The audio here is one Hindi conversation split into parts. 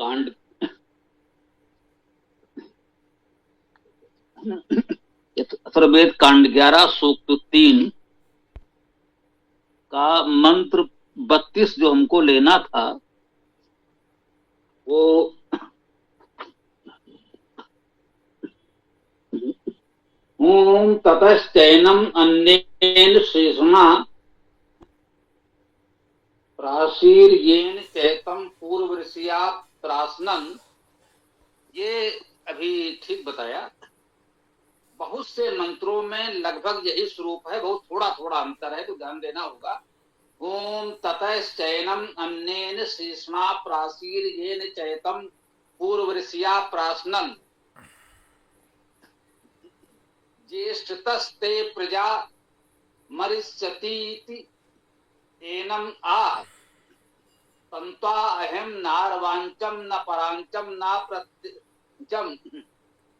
कांड अथर्ववेद कांड 11 सूक्त 3 का मंत्र 32 जो हमको लेना था वो ओम ततश्चैनम अन्येन शेषणा प्राशीर्येण चैतम पूर्वऋषिया प्रासनन। ये अभी ठीक बताया। बहुत से मंत्रों में लगभग यही स्वरूप है, बहुत थोड़ा थोड़ा अंतर है, तो ध्यान देना होगा। ओम ततश्चैनम अन्येन शेषणा प्राशीर्येण चैतम पूर्वऋषिया प्रासनन ज्येष्ठतस्ते प्रजा मरिष्यतीति एनम आ तंत्वा अहम नारवांचम न परांचम न प्रत्यजम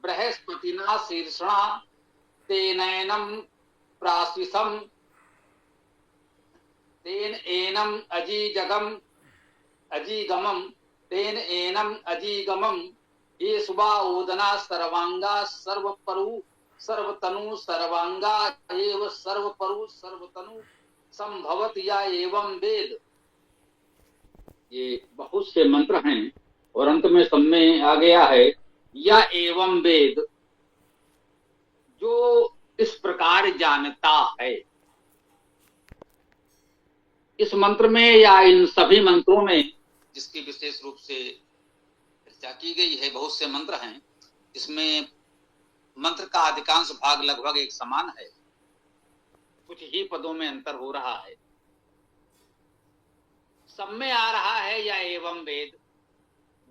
बृहस्पतिना शीर्षणा तेनैनम प्राशिसम तेन एनम अजीगमम तेन एनम अजीगमम ये सुबा ओदना सर्वांगा सर्वपरु सर्वतनु सर्वांगा एव सर्वपरु सर्वतनु संभवत या एवं वेद। ये बहुत से मंत्र हैं और अंत में सब में आ गया है या एवं वेद, जो इस प्रकार जानता है। इस मंत्र में या इन सभी मंत्रों में जिसकी विशेष रूप से चर्चा की गई है, बहुत से मंत्र हैं, इसमें मंत्र का अधिकांश भाग लगभग एक समान है, कुछ ही पदों में अंतर हो रहा है। सब में आ रहा है या एवं वेद,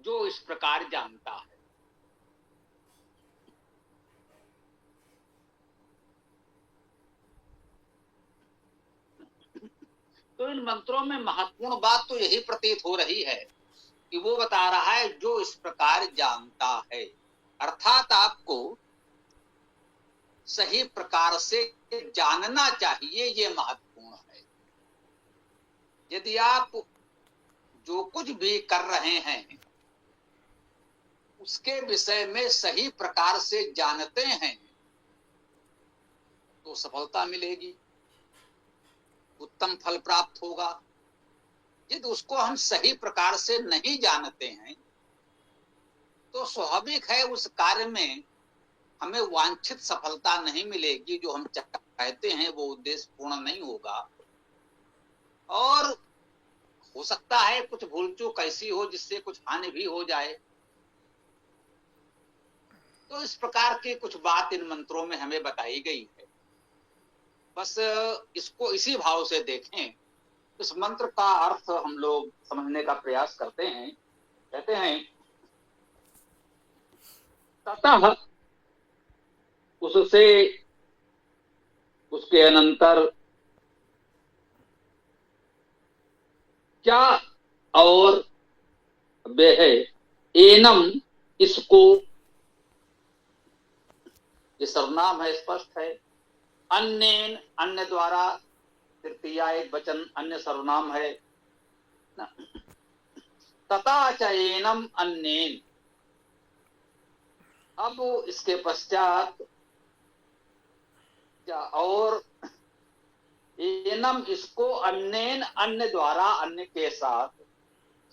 जो इस प्रकार जानता है। तो इन मंत्रों में महत्वपूर्ण बात तो यही प्रतीत हो रही है कि वो बता रहा है जो इस प्रकार जानता है, अर्थात आपको सही प्रकार से जानना चाहिए, ये महत्वपूर्ण है। यदि आप जो कुछ भी कर रहे हैं उसके विषय में सही प्रकार से जानते हैं तो सफलता मिलेगी, उत्तम फल प्राप्त होगा। यदि उसको हम सही प्रकार से नहीं जानते हैं तो स्वाभाविक है उस कार्य में हमें वांछित सफलता नहीं मिलेगी, जो हम चाहते हैं वो उद्देश्य पूर्ण नहीं होगा, और हो सकता है कुछ भूल चूक ऐसी हो जिससे कुछ हानि भी हो जाए। तो इस प्रकार की कुछ बात इन मंत्रों में हमें बताई गई है। बस इसको इसी भाव से देखें। इस मंत्र का अर्थ हम लोग समझने का प्रयास करते हैं। कहते हैं ततः, उससे, उसके अनंतर, क्या, और वे है, एनम, इसको, ये सर्वनाम है, स्पष्ट है। अन्येन, अन्य द्वारा, तृतीया एक वचन अन्य सर्वनाम है। तथा च एनम अन्येन, अब इसके पश्चात क्या, और एनम, इसको, अन्येन, अन्य द्वारा, अन्य के साथ,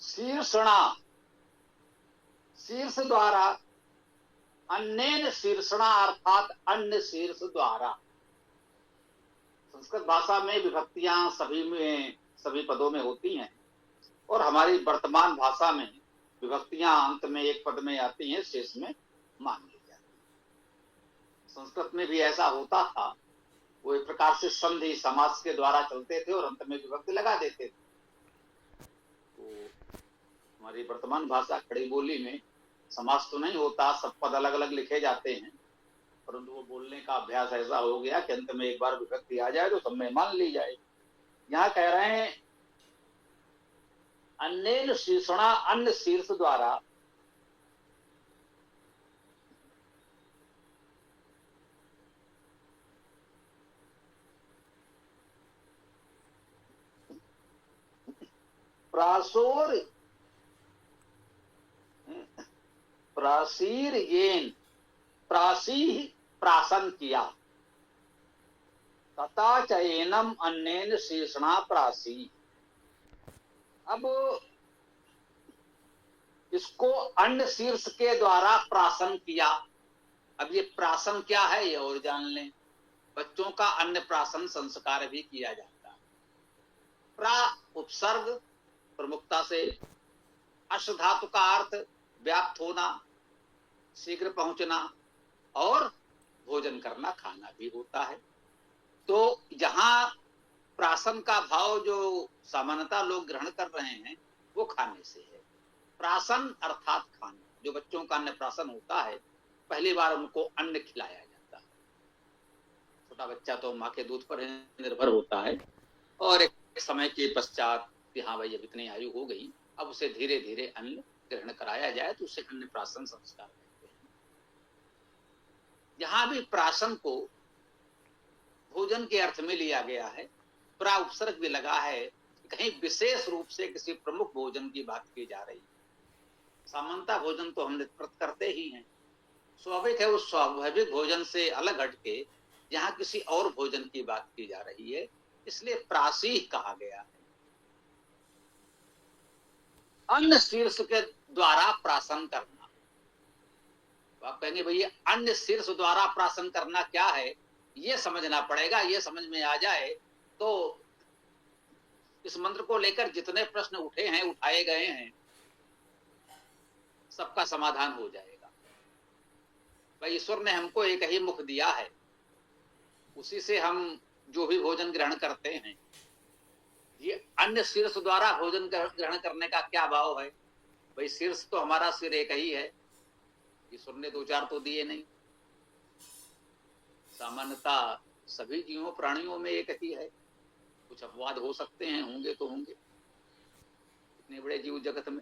शीर्षणा, शीर्ष द्वारा, अन्येन शीर्षणा अर्थात अन्य शीर्ष द्वारा। संस्कृत भाषा में विभक्तियां सभी पदों में होती हैं, और हमारी वर्तमान भाषा में विभक्तियां अंत में एक पद में आती हैं, शेष में मान ली जाती है। संस्कृत में भी ऐसा होता था, वो एक प्रकार से संधि समास के द्वारा चलते थे और अंत में विभक्ति लगा देते थे। तो हमारी वर्तमान भाषा खड़ी बोली में समास तो नहीं होता, सब पद अलग अलग लिखे जाते हैं, परंतु वो बोलने का अभ्यास ऐसा हो गया कि अंत में एक बार विभक्ति आ जाए तो सब में मान ली जाए। यहां कह रहे हैं अन्येन शीर्षणा, अन्य शीर्ष द्वारा, प्रासोर प्रासीर येन प्रासी प्रासन किया तथा चयनम अन्येन शीर्षणा प्रासी। अब इसको अन्न शीर्ष के द्वारा प्राशन किया। अब ये प्राशन क्या है ये और जान लें। बच्चों का अन्न प्राशन संस्कार भी किया जाता है। प्रा उपसर्ग प्रमुखता से, अश्व धातु का अर्थ व्याप्त होना, शीघ्र पहुंचना, और भोजन करना, खाना भी होता है। तो जहां प्राशन का भाव जो सामान्यतः लोग ग्रहण कर रहे हैं वो खाने से है। प्राशन अर्थात खाना। जो बच्चों का अन्न प्राशन होता है, पहली बार उनको अन्न खिलाया जाता है। छोटा बच्चा तो माँ के दूध पर निर्भर होता है, और एक समय के पश्चात कि हाँ भाई अब इतनी आयु हो गई, अब उसे धीरे धीरे अन्न ग्रहण कराया जाए तो उसे अन्न प्राशन संस्कार कहते हैं। जहां भी प्राशन को भोजन के अर्थ में लिया गया है, प्रा उपसर्ग भी लगा है, कहीं विशेष रूप से किसी प्रमुख भोजन की बात की जा रही है। सामान्यतः भोजन तो हम नित्य करते ही हैं, स्वाभाविक है। उस स्वाभाविक भोजन से अलग हटके यहाँ किसी और भोजन की बात की जा रही है, इसलिए प्रासी कहा गया है। अन्न शीर्ष के द्वारा प्राशन करना। तो आप कहेंगे भैया अन्न शीर्ष द्वारा प्राशन करना क्या है, ये समझना पड़ेगा। ये समझ में आ जाए तो इस मंत्र को लेकर जितने प्रश्न उठे हैं, उठाए गए हैं, सबका समाधान हो जाएगा। भाई ईश्वर ने हमको एक ही मुख दिया है, उसी से हम जो भी भोजन ग्रहण करते हैं। ये अन्य शीर्ष द्वारा भोजन ग्रहण करने का क्या भाव है? भाई शीर्ष तो हमारा सिर एक ही है, ईश्वर ने दो चार तो दिए नहीं। सामान्यतः सभी जीवों प्राणियों में एक ही है। कुछ अपवाद हो सकते हैं, होंगे तो होंगे, इतने बड़े जीव जगत में।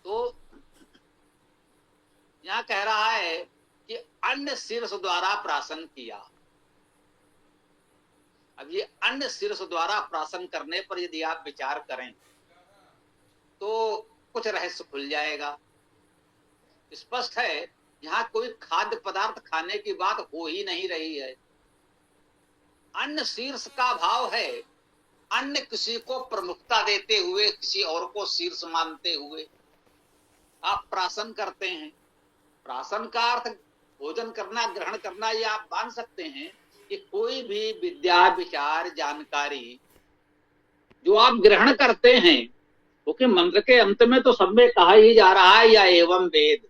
तो यहां कह रहा है कि अन्न शीर्ष द्वारा प्राशन किया। अब ये अन्न शीर्ष द्वारा प्राशन करने पर यदि आप विचार करें तो कुछ रहस्य खुल जाएगा। स्पष्ट है यहां कोई खाद्य पदार्थ खाने की बात हो ही नहीं रही है। अन्न शीर्ष का भाव है अन्न किसी को प्रमुखता देते हुए, किसी और को शीर्ष मानते हुए आप प्राशन करते हैं। प्राशन का अर्थ भोजन करना, ग्रहण करना। ये आप मान सकते हैं कि कोई भी विद्या, विचार, जानकारी जो आप ग्रहण करते हैं, क्योंकि मंत्र के अंत में तो सब में कहा ही जा रहा है या एवं वेद,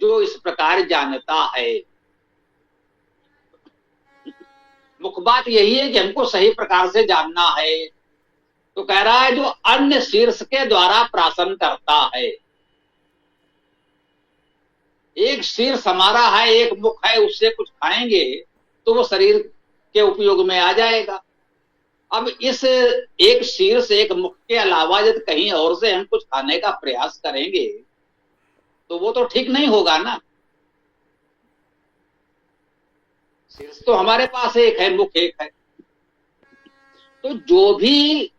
जो इस प्रकार जानता है। मुख्य बात यही है कि हमको सही प्रकार से जानना है। तो कह रहा है जो अन्न शीर्ष के द्वारा प्राशन करता है। एक शीर्ष हमारा है, एक मुख है, उससे कुछ खाएंगे तो वो शरीर के उपयोग में आ जाएगा। अब इस एक शीर्ष, एक मुख के अलावा यदि कहीं और से हम कुछ खाने का प्रयास करेंगे तो वो तो ठीक नहीं होगा ना। शीर्ष तो हमारे पास एक है, मुख एक है। तो जो भी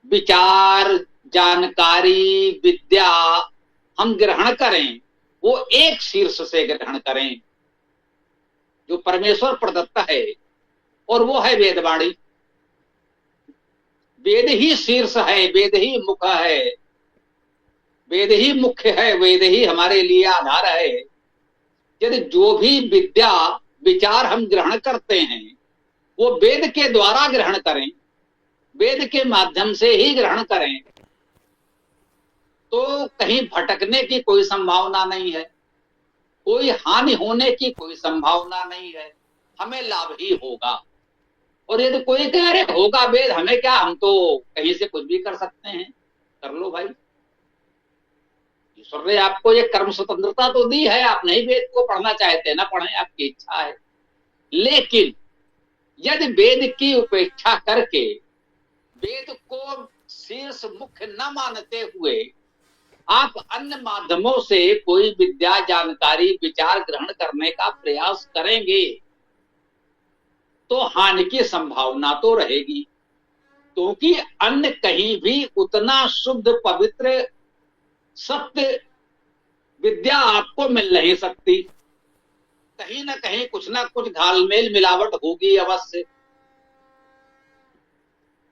विचार, जानकारी, विद्या हम ग्रहण करें वो एक शीर्ष से ग्रहण करें जो परमेश्वर प्रदत्त है, और वो है वेदवाणी। वेद ही शीर्ष है, वेद ही मुख है, वेद ही मुख्य है, वेद ही हमारे लिए आधार है। यदि जो भी विद्या, विचार हम ग्रहण करते हैं वो वेद के द्वारा ग्रहण करें, वेद के माध्यम से ही ग्रहण करें, तो कहीं भटकने की कोई संभावना नहीं है, कोई हानि होने की कोई संभावना नहीं है, हमें लाभ ही होगा। और यदि कोई कह रहे होगा वेद, हमें क्या, हम तो कहीं से कुछ भी कर सकते हैं, कर लो भाई। ईश्वर ने आपको ये कर्म स्वतंत्रता तो दी है, आप नहीं वेद को पढ़ना चाहते ना पढ़ें, आपकी इच्छा है। लेकिन यदि वेद की उपेक्षा करके, वेद को शीर्ष मुख्य न मानते हुए आप अन्य माध्यमों से कोई विद्या, जानकारी, विचार ग्रहण करने का प्रयास करेंगे तो हानि की संभावना तो रहेगी, क्योंकि अन्न कहीं भी उतना शुद्ध, पवित्र, सत्य विद्या आपको मिल नहीं सकती, कहीं ना कहीं कुछ ना कुछ घालमेल मिलावट होगी अवश्य।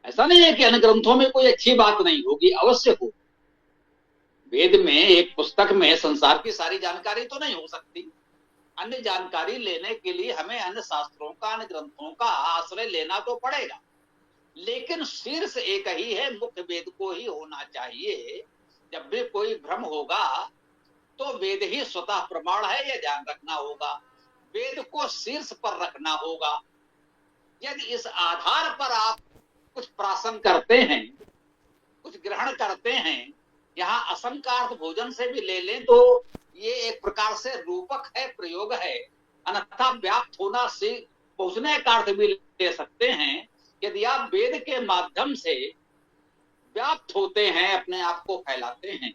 ऐसा नहीं है कि अन्य ग्रंथों में कोई अच्छी बात नहीं होगी, अवश्य हो। वेद में एक पुस्तक में संसार की सारी जानकारी तो नहीं हो सकती, अन्य जानकारी लेने के लिए हमें अन्य शास्त्रों का, अन्य ग्रंथों का आश्रय लेना तो पड़ेगा। लेकिन शीर्ष एक ही है, मुख्य वेद को ही होना चाहिए। जब भी कोई भ्रम होगा तो वेद ही स्वतः प्रमाण है, यह ध्यान रखना होगा। वेद को शीर्ष पर रखना होगा। यदि इस आधार पर आप कुछ प्राशन करते हैं, कुछ ग्रहण करते हैं, यहाँ असंकार्थ भोजन से भी ले लें तो ये एक प्रकार से रूपक है, प्रयोग है, अन्यथा व्याप्त होना से पहुंचने का अर्थ भी ले सकते हैं। यदि आप वेद के माध्यम से व्याप्त होते हैं, अपने आप को फैलाते हैं,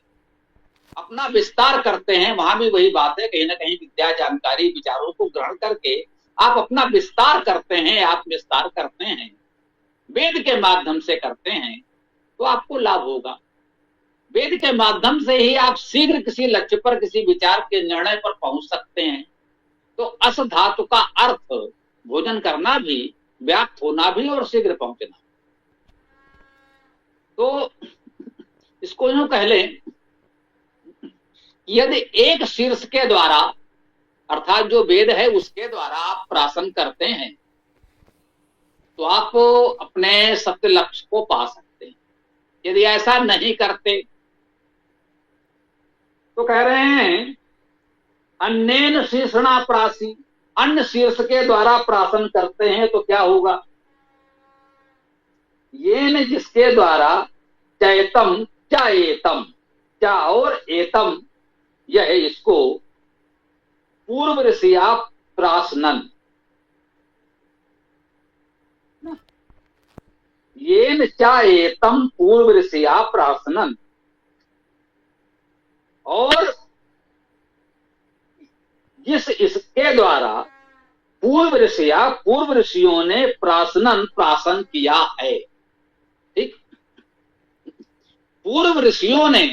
अपना विस्तार करते हैं, वहां भी वही बात है, कहीं ना कहीं विद्या, जानकारी, विचारों को ग्रहण करके आप अपना विस्तार करते हैं, आत्मविस्तार करते हैं, वेद के माध्यम से करते हैं, तो आपको लाभ होगा। वेद के माध्यम से ही आप शीघ्र किसी लक्ष्य पर, किसी विचार के निर्णय पर पहुंच सकते हैं। तो अस धातु का अर्थ भोजन करना भी, व्याप्त होना भी और शीघ्र पहुंचना। तो इसको यूं कह लें, यदि एक शीर्ष के द्वारा अर्थात जो वेद है उसके द्वारा आप प्राशन करते हैं तो आप अपने सत्य लक्ष्य को पा सकते हैं। यदि ऐसा नहीं करते तो कह रहे हैं अन्येन शीर्षणा प्रासी, अन्य शीर्ष के द्वारा प्राशन करते हैं तो क्या होगा? येन जिसके द्वारा चैतम च एतम, चा और एतम, यह इसको पूर्व ऋषिया प्रासनन, येन चा एतम पूर्व ऋषिया प्रासनन, और जिस इसके द्वारा पूर्व ऋषिया, पूर्व ऋषियों ने प्रासनन, प्राशन किया है। ठीक, पूर्व ऋषियों ने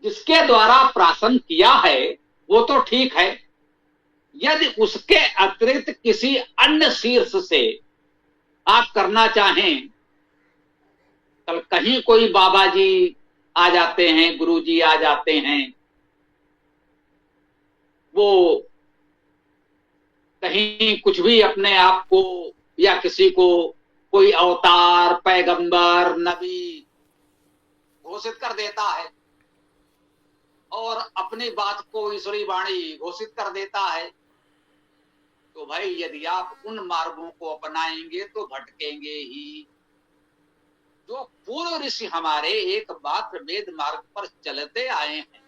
जिसके द्वारा प्राशन किया है वो तो ठीक है। यदि उसके अतिरिक्त किसी अन्य शीर्ष से आप करना चाहें, कल कहीं कोई बाबा जी आ जाते हैं, गुरु जी आ जाते हैं, वो कहीं कुछ भी अपने आप को या किसी को कोई अवतार, पैगंबर, नबी घोषित कर देता है और अपनी बात को ईश्वरी वाणी घोषित कर देता है, तो भाई यदि आप उन मार्गों को अपनाएंगे तो भटकेंगे ही। जो पूर्व ऋषि हमारे एकमात्र वेद मार्ग पर चलते आए हैं,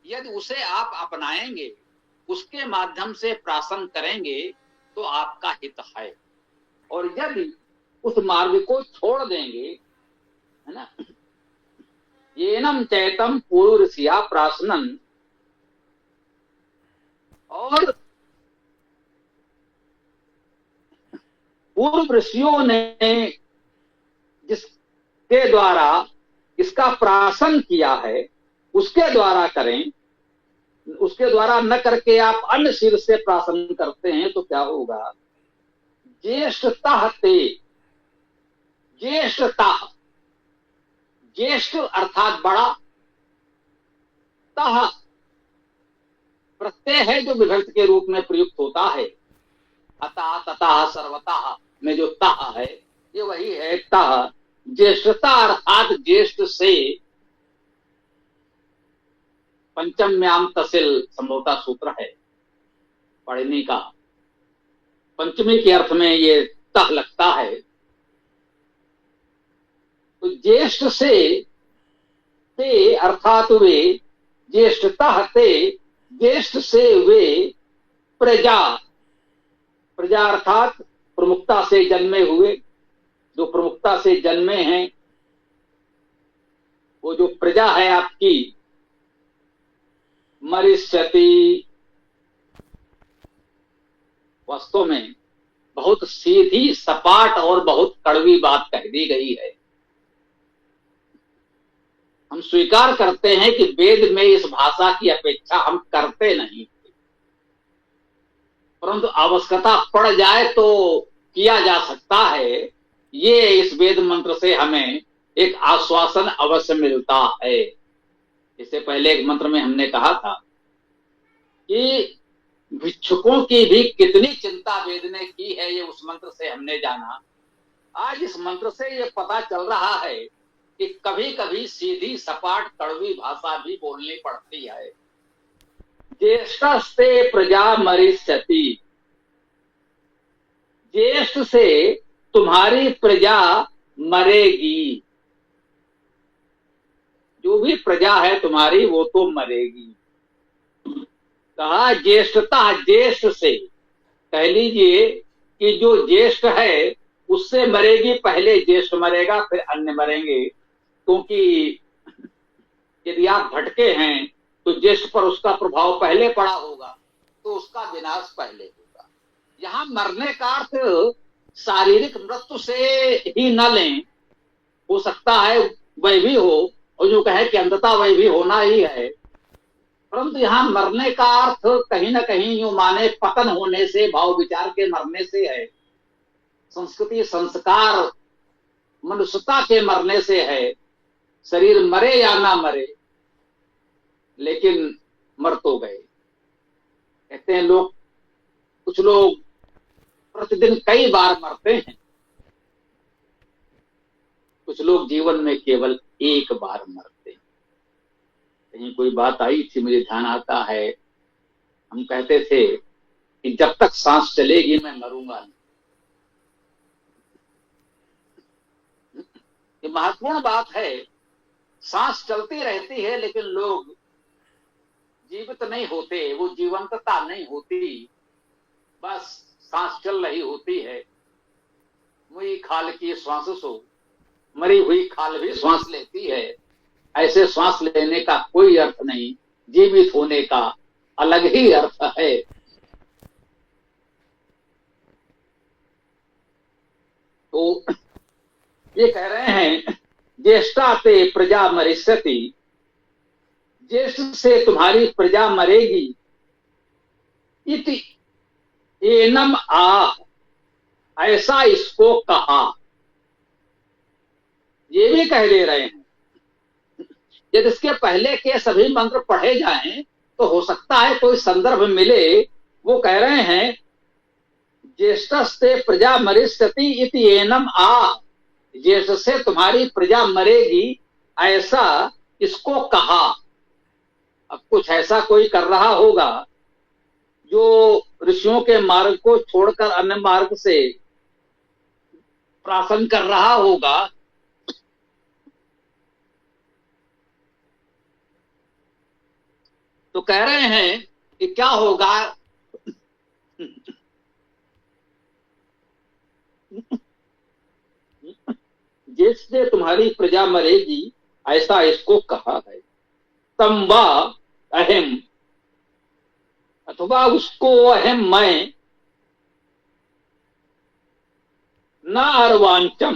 यदि उसे आप अपनाएंगे, उसके माध्यम से प्राशन करेंगे तो आपका हित है। और यदि उस मार्ग को छोड़ देंगे, है ना, येनम चैतम पूर्व ऋषिया प्राशनन, और पूर्व ऋषियों ने जिसके द्वारा इसका प्राशन किया है उसके द्वारा करें, उसके द्वारा न करके आप अन्य शीर्ष से प्राशन करते हैं तो क्या होगा? ज्येष्ठता ते, ज्येष्ठता, ज्येष्ठ अर्थात बड़ा, तह प्रत्यय है जो विभक्त के रूप में प्रयुक्त होता है। अतः, ततः, सर्वतः में जो तह है ये वही है तह। ज्येष्ठता अर्थात ज्येष्ठ से, पंचम्याम तहसील समझौता सूत्र है पढ़ने का, पंचमी के अर्थ में ये तह लगता है। तो ज्येष्ठ से ते अर्थात वे, ज्येष्ठता ते, ज्येष्ठ से वे, प्रजा, प्रजा अर्थात प्रमुखता से जन्मे हुए, जो प्रमुखता से जन्मे हैं, वो जो प्रजा है आपकी, मरिष्यति, वास्तव में बहुत सीधी, सपाट और बहुत कड़वी बात कह दी गई है। हम हम स्वीकार करते हैं कि वेद में इस भाषा की अपेक्षा हम करते नहीं, परंतु आवश्यकता पड़ जाए तो किया जा सकता है। ये इस वेद मंत्र से हमें एक आश्वासन अवश्य मिलता है। इससे पहले एक मंत्र में हमने कहा था कि भिक्षुकों की भी कितनी चिंता वेद ने की है, ये उस मंत्र से हमने जाना। आज इस मंत्र से ये पता चल रहा है कि कभी कभी सीधी सपाट कड़वी भाषा भी बोलनी पड़ती है। ज्येष्ठस्ते प्रजा मरिष्यति, ज्येष्ठ से तुम्हारी प्रजा मरेगी। जो भी प्रजा है तुम्हारी वो तो मरेगी। कहा ज्येष्ठता, ज्येष्ठ से, कह लीजिए कि जो ज्येष्ठ है उससे मरेगी। पहले ज्येष्ठ मरेगा फिर अन्य मरेंगे, क्योंकि यदि आप भटके हैं तो ज्येष्ठ पर उसका प्रभाव पहले पड़ा होगा, तो उसका विनाश पहले होगा। यहां मरने का अर्थ शारीरिक मृत्यु से ही न लें, हो सकता है वह भी हो, और जो कहे कि अंततः वह भी होना ही है, परंतु यहां मरने का अर्थ कहीं ना कहीं यूं माने पतन होने से, भाव विचार के मरने से है, संस्कृति संस्कार मनुष्यता के मरने से है। शरीर मरे या ना मरे, लेकिन मर तो गए। कहते हैं लोग, कुछ लोग प्रतिदिन कई बार मरते हैं, कुछ लोग जीवन में केवल एक बार मरते हैं। कहीं कोई बात आई थी, मुझे ध्यान आता है, हम कहते थे कि जब तक सांस चलेगी मैं मरूंगा नहीं। ये महत्वपूर्ण बात है। सांस चलती रहती है लेकिन लोग जीवित नहीं होते, वो जीवंतता नहीं होती, बस सांस चल रही होती है। मुई खाल की श्वास सो, मरी हुई खाल भी श्वास लेती है। ऐसे श्वास लेने का कोई अर्थ नहीं, जीवित होने का अलग ही अर्थ है। तो ये कह रहे हैं ज्येष्ठा ते प्रजा मरिष्यति, ज्येष्ठ से तुम्हारी प्रजा मरेगी। इति एनम आ, ऐसा इसको कहा। ये भी कह दे रहे हैं, यदि इसके पहले के सभी मंत्र पढ़े जाएं तो हो सकता है कोई संदर्भ मिले। वो कह रहे हैं ज्येष्ठस्ते प्रजा मरिष्यति इति एनम आ, ज्येष्ठ से तुम्हारी प्रजा मरेगी, ऐसा इसको कहा। अब कुछ ऐसा कोई कर रहा होगा जो ऋषियों के मार्ग को छोड़कर अन्य मार्ग से प्राशन कर रहा होगा। तो कह रहे हैं कि क्या होगा, जिससे तुम्हारी प्रजा मरेगी, ऐसा इसको कहा है। तम वा अहम, अथवा उसको अहम मैं, न अर्वांचम,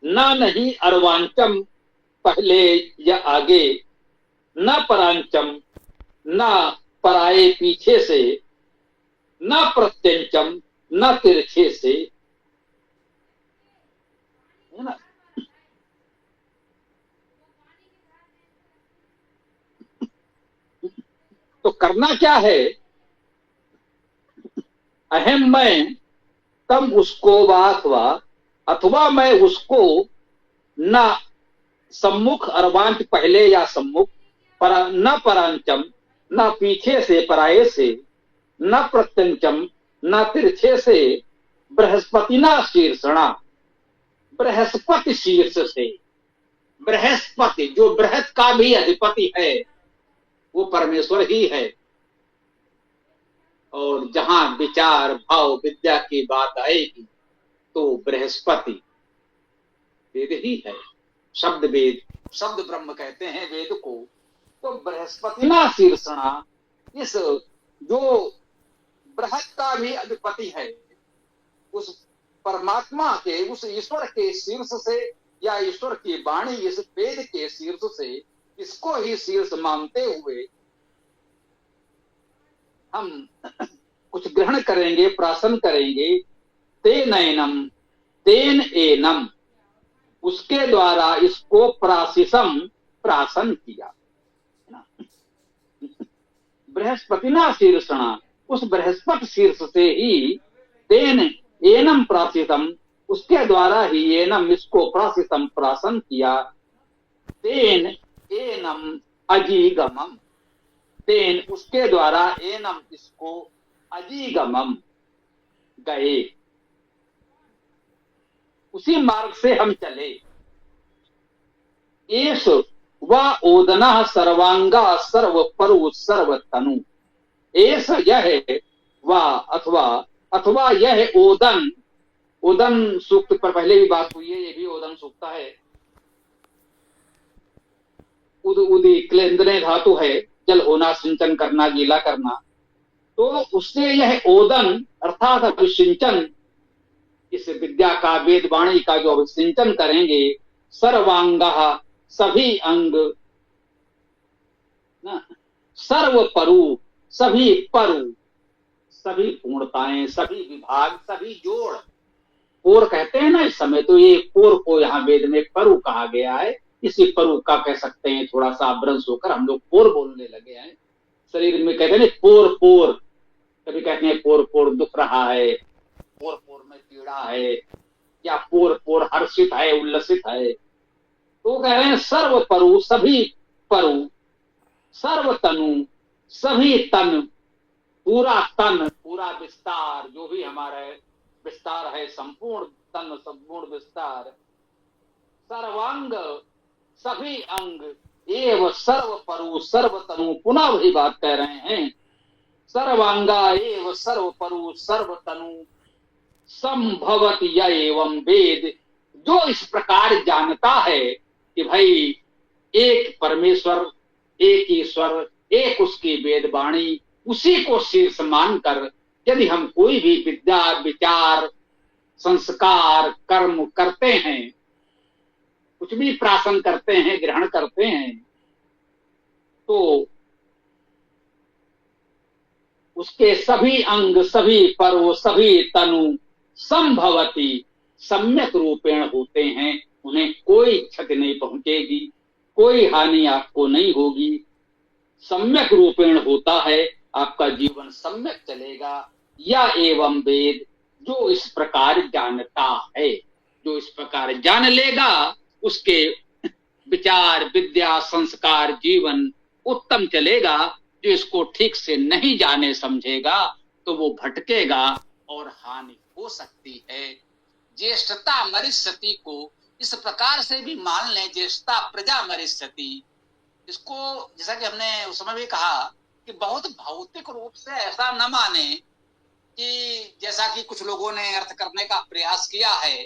न नहीं अर्वांचम पहले या आगे, न परांचम न पराए पीछे से, न प्रत्यंचम न तिरछे से, है ना। तो करना क्या है, अहम मैं तम उसको वाथवा, अथवा मैं उसको न सम्मुख अर्वांच पहले या सम्मुख, न परांचम न पीछे से पराये से, न प्रत्यंचम न तिरछे से, बृहस्पति न शीर्षणा, बृहस्पति शीर्ष से। बृहस्पति जो बृहत का भी अधिपति है वो परमेश्वर ही है, और जहां विचार भाव विद्या की बात आएगी तो बृहस्पति वेद ही है। शब्द वेद, शब्द ब्रह्म कहते हैं वेद को। तो बृहस्पति ना शीर्षणा, इस जो बृहत का भी अधिपति है उस परमात्मा के, उस ईश्वर के शीर्ष से, या ईश्वर की वाणी इस वेद के शीर्ष से इसको ही शीर्ष मानते हुए हम कुछ ग्रहण करेंगे, प्राशन करेंगे। तेन एनम, तेन एनम, उसके द्वारा इसको प्राशिसम, प्राशन किया। बृहस्पतिना शीर्षणा, उस बृहस्पति शीर्ष से ही, तेन एनम प्राशितम, उसके द्वारा ही एनम, इसको प्राशितम, प्राशन किया। तेन एनम अजीगमम, तेन उसके द्वारा, एनम इसको, अजीगमम गए, उसी मार्ग से हम चले। एष व ओदनः सर्वांगा सर्व परु सर्व तनु, एष यह, व अथवा, अथवा यह ओदन, ओदन सूक्त पर पहले भी बात हुई है, ये भी ओदन सूक्त है। उद उदी क्लेंदने धातु है, जल होना, सिंचन करना, गीला करना, तो उससे यह ओदन अर्थात अभिसिंचन, इस विद्या का, वेद वाणी का जो अभिसिंचन करेंगे, सर्वांगा सभी अंग, सर्व परु सभी परु, सभी पूर्णताएं, सभी विभाग, सभी जोड़, पोर कहते हैं ना इस समय, तो ये पोर को यहाँ वेद में परु कहा गया है। इसी परु का कह सकते हैं, थोड़ा सा अभ्रंश होकर हम लोग पोर बोलने लगे हैं। शरीर में कहते हैं पोर पोर, कभी कहते हैं पोर पोर दुख रहा है, पोर पोर में पीड़ा है, या पोर पोर हर्षित है, उल्लसित है। तो कह रहे हैं सर्व परु सभी परु, सर्व तनु सभी तन, पूरा तन, पूरा विस्तार, जो भी हमारा विस्तार है, संपूर्ण तन, संपूर्ण विस्तार, सर्वांग सभी अंग, एव सर्व परु सर्व तनु, पुनः वही बात कह रहे हैं, सर्वांगा एव सर्व परु सर्व तनु, संभवत य एवं वेद, जो इस प्रकार जानता है कि भाई एक परमेश्वर, एक ईश्वर, एक उसकी वेद वाणी, उसी को शीर्ष मानकर यदि हम कोई भी विद्या, विचार, संस्कार, कर्म करते हैं, कुछ भी प्राशन करते हैं, ग्रहण करते हैं, तो उसके सभी अंग, सभी पर्व, सभी तनु, संभवती सम्यक रूपेण होते हैं, उन्हें कोई क्षति नहीं पहुंचेगी, कोई हानि आपको नहीं होगी, सम्यक रूपेण होता है, आपका जीवन सम्यक चलेगा। या एवं वेद, जो इस प्रकार जानता है, जो इस प्रकार जान लेगा, उसके विचार, विद्या, संस्कार, जीवन उत्तम चलेगा। जो इसको ठीक से नहीं जाने समझेगा तो वो भटकेगा और हानि हो सकती है। ज्येष्ठता मरिष्यति को इस प्रकार से भी मान लें, ज्येष्ठता प्रजा मरिष्यति, इसको जैसा कि हमने उस समय भी कहा कि बहुत भौतिक रूप से ऐसा न माने कि जैसा कि कुछ लोगों ने अर्थ करने का प्रयास किया है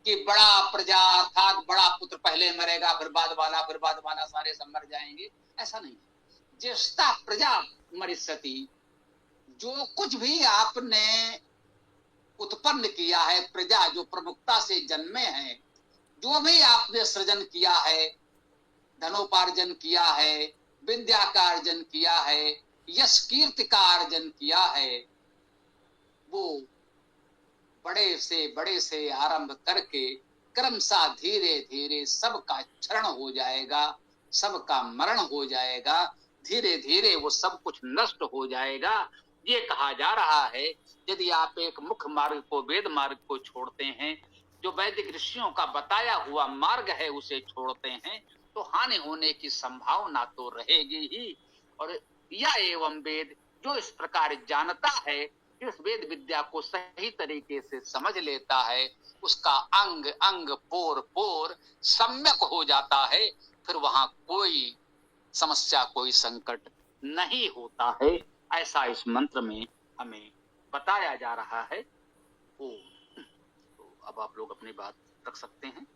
कि बड़ा प्रजा अर्थात बड़ा पुत्र पहले मरेगा, फिर बाद वाला सारे सब मर जाएंगे, ऐसा नहीं। ज्येष्ठता प्रजा मरिष्यति, जो कुछ भी आपने उत्पन्न किया है, प्रजा जो प्रमुखता से जन्मे हैं, जो भी आपने सृजन किया है, धनोपार्जन किया है, विद्या का अर्जन किया है, यश कीर्ति का अर्जन किया है, वो बड़े से आरंभ करके क्रमशः धीरे धीरे सबका क्षरण हो जाएगा, सबका मरण हो जाएगा, धीरे धीरे वो सब कुछ नष्ट हो जाएगा। ये कहा जा रहा है यदि आप एक मुख्य मार्ग को, वेद मार्ग को छोड़ते हैं, जो वैदिक ऋषियों का बताया हुआ मार्ग है उसे छोड़ते हैं, तो हानि होने की संभावना तो रहेगी ही। और या एवं वेद, जो इस प्रकार जानता है, इस वेद विद्या को सही तरीके से समझ लेता है, उसका अंग अंग पोर पोर सम्यक हो जाता है, फिर वहां कोई समस्या, कोई संकट नहीं होता है। ऐसा इस मंत्र में हमें बताया जा रहा है। तो अब आप लोग अपनी बात रख सकते हैं।